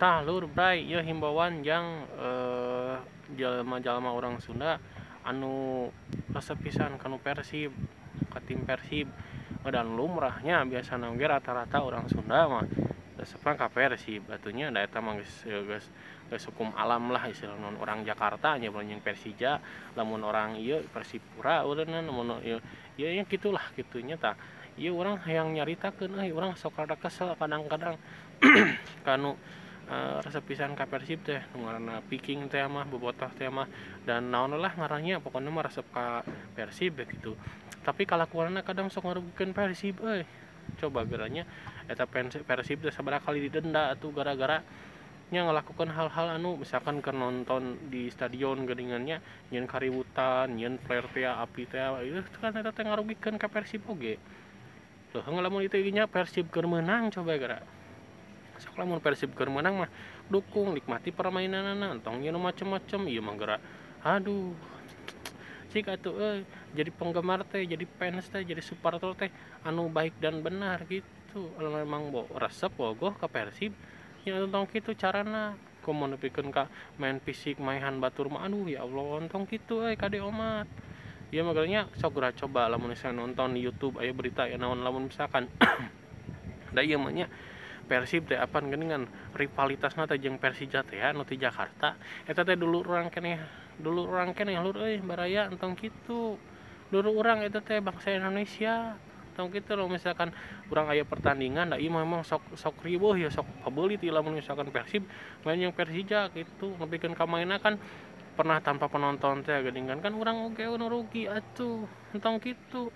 Tah lur bray ieu himbauan yang jalma-jalma orang Sunda anu resep pisan kanu Persib ka tim Persib dan lumrahnya biasana ge rata-rata orang Sunda mah resepna ka Persib atunya da eta mah geus hukum alam lah istilahna orang Jakarta nya jeung Persija lamun orang ieu Persipura urang lamun ieu nya gitulah gitunya tah ieu urang hayang nyaritakeun urang sok rada kesel kadang-kadang kanu resep pisan ka Persib teh ngaranna Viking teh mah bobotoh teh mah dan naon lah ngarannya pokoknya mah resep ka Persib gitu tapi kalakuanna kadang sok ngarugikeun Persib coba geranya eta Persib teh sabaraha kali didenda atuh gara-gara nya ngelakukan hal-hal anu misalkan keur nonton di stadion geuningannya nyeun kaributan nyeun flare teh api teh itu kan eta teh ngarugikeun ka Persib oge teuh lamun itu nya Persib keur meunang coba gara sok lamun Persib keur menang mah dukung nikmati permainanna entong ieu macem-macem ieu mah geura aduh cik atuh jadi penggemar teh jadi fans teh jadi supporter teh anu baik dan benar gitu memang resep bogoh ka Persib nya entong kitu carana komo nepikeun ka main fisik maihan batur mah aduh ya Allah entong kitu kade omat ieu mah nya sok geura coba lamun misalnya nonton di YouTube aya berita ya naon lamun misalkan da ieu mah nya Persib teh apan geuningan rivalitasna teh jeung Persija teh anu ti Jakarta eta teh dulu urang keneh lur baraya entong kitu dulu urang eta teh bangsa Indonesia entong kitu lo misalkan urang aya pertandingan da ieu memang sok riweuh ya sok pabeulit lamun misalkan Persib main jeung Persija gitu nepikeun ka mainna kan pernah tanpa penonton teh geuningan kan urang oge nu rugi atuh entong kitu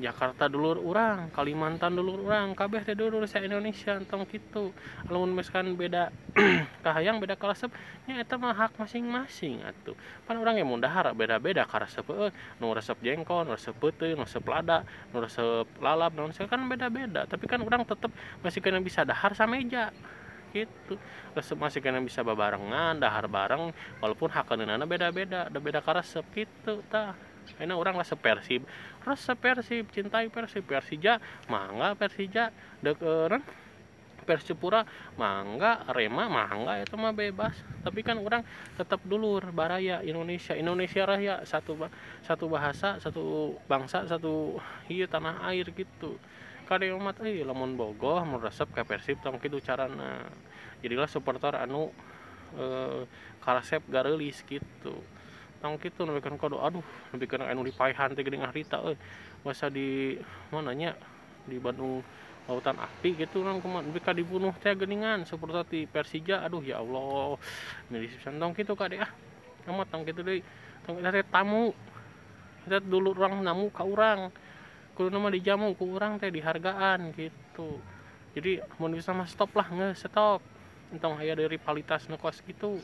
Jakarta dulur urang, Kalimantan dulur urang, kabeh teh dulur sa Indonesia entong kitu. Lamun misalkan beda kahayang beda karesep nya eta mah hak masing-masing atuh. Pan urang ge mun dahar beda-beda karesep nu resep jengkol, nu resep peuteung, nu resep lada, nu resep lalap, naon kan beda-beda. Tapi kan urang tetep masih kena bisa dahar sameja gitu. Resep masih kena bisa babarengan, dahar bareng walaupun hakaneunana beda-beda, da beda karesep gitu tah. Ayeuna urang resep Persib, cintai Persib, Persija mangga Persija deukeureuh Persipura mangga Arema mangga eta mah bebas tapi kan urang tetap dulur baraya Indonesia raya satu bahasa satu bangsa satu ieu tanah air gitu kade umat lamun bogoh mun resep ka Persib tong kitu carana jadilah supporter anu karesep gareulis gitu tong kitu nepikeun kado aduh nepikeun anu dipaehan teh geuning harita masa di mana nya di Bandung Lautan Api gitu urang kumaha nepi dibunuh teh geuningan supporter ti Persija aduh ya Allah milis pisan tong kitu kade amat tong kitu deui tong eta teh tamu eta dulu urang namu ka urang kuduna mah dijamu ku urang teh dihargaan gitu jadi mun bisa mah stop lah geus stop entong aya deui rivalitas nu kos gitu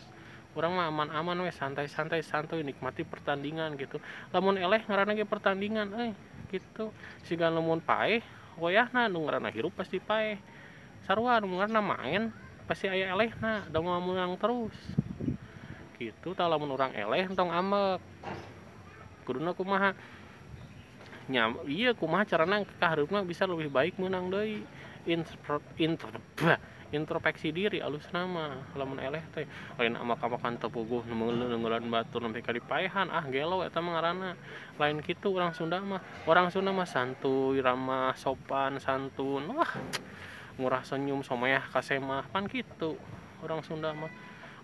urang mah aman-aman we santai-santai santuy nikmati pertandingan gitu lamun eleh ngaranna ge pertandingan gitu siga lamun paeh wayahna nu ngaranna hirup pasti paeh sarua nu ngaranna main pasti aya elehna da menang terus gitu tah lamun urang eleh entong ambek kuduna kumaha nya ieu kumaha carana kahareupna bisa lebih baik menang deui introspeksi diri alusna mah lamun eleh teh lain amak-amakan tepuguh neungeulan batur nempi ka dipaehan gelo eta mah ngaranna lain kitu orang Sunda mah santuy ramah sopan santun wah murah senyum someah kasemah pan kitu orang Sunda mah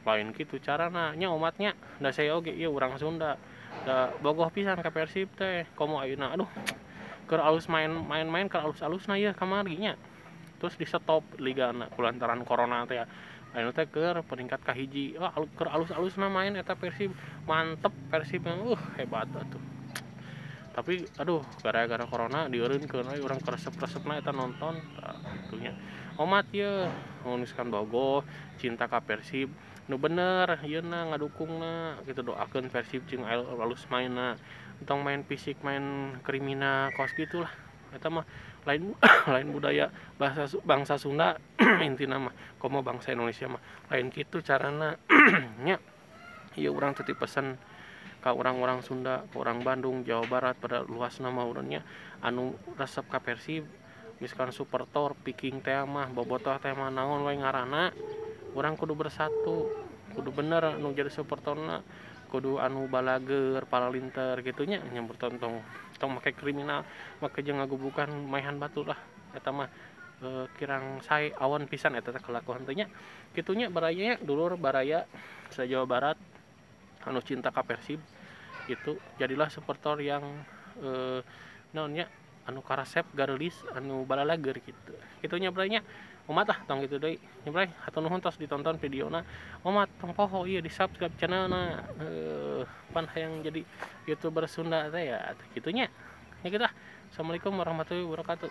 lain kitu carana nya umatnya da saya oge ieu urang Sunda da bogoh pisan ka Persib teh komo ayeuna aduh keur alus main keur alus-alusna ieu kamari nya terus di stop ligana kulantaran corona teh ayeuna teh keur peringkat kahiji keur alus-alusna main eta Persib mantep Persib hebat atuh tapi aduh gara-gara corona dieureunkeun urang keresep-resepna eta nonton atunya omat ieu mun misalkan bogoh cinta ka Persib nu bener ieuna ngadukungna gitu doakeun Persib jeung alus mainna entong main fisik main kriminal kos gitulah eta mah lain lain budaya bangsa Sunda intina mah komo bangsa Indonesia mah lain kitu carana nya ieu urang titip pesen ka orang-orang Sunda ka orang Bandung Jawa Barat pada luasna mah urangnya anu resep ka Persib misalkan supporter Viking teh mah bobotoh teh mah naon wae ngaranna orang kudu bersatu, kudu bener anu jadi supporterna, kudu anu balager paralinter gitunya nyambut tong make kriminal make jeung ngagubukan maehan batu lah eta mah kirang sae awan pisan eta teh kelakuan teh nya kitunya baraya dulur baraya sa Jawa Barat anu cinta ka Persib gitu jadilah supporter yang naonnya anu karasep garelis anu balalager gitu kitunya baranya umat tong gitu deui nyebrang hatur nuhun tos ditonton videona umat tong poho ieu di subscribe channelna pan hayang jadi YouTuber Sunda teh ya gitunya ya gitu lah. Assalamualaikum warahmatullahi wabarakatuh.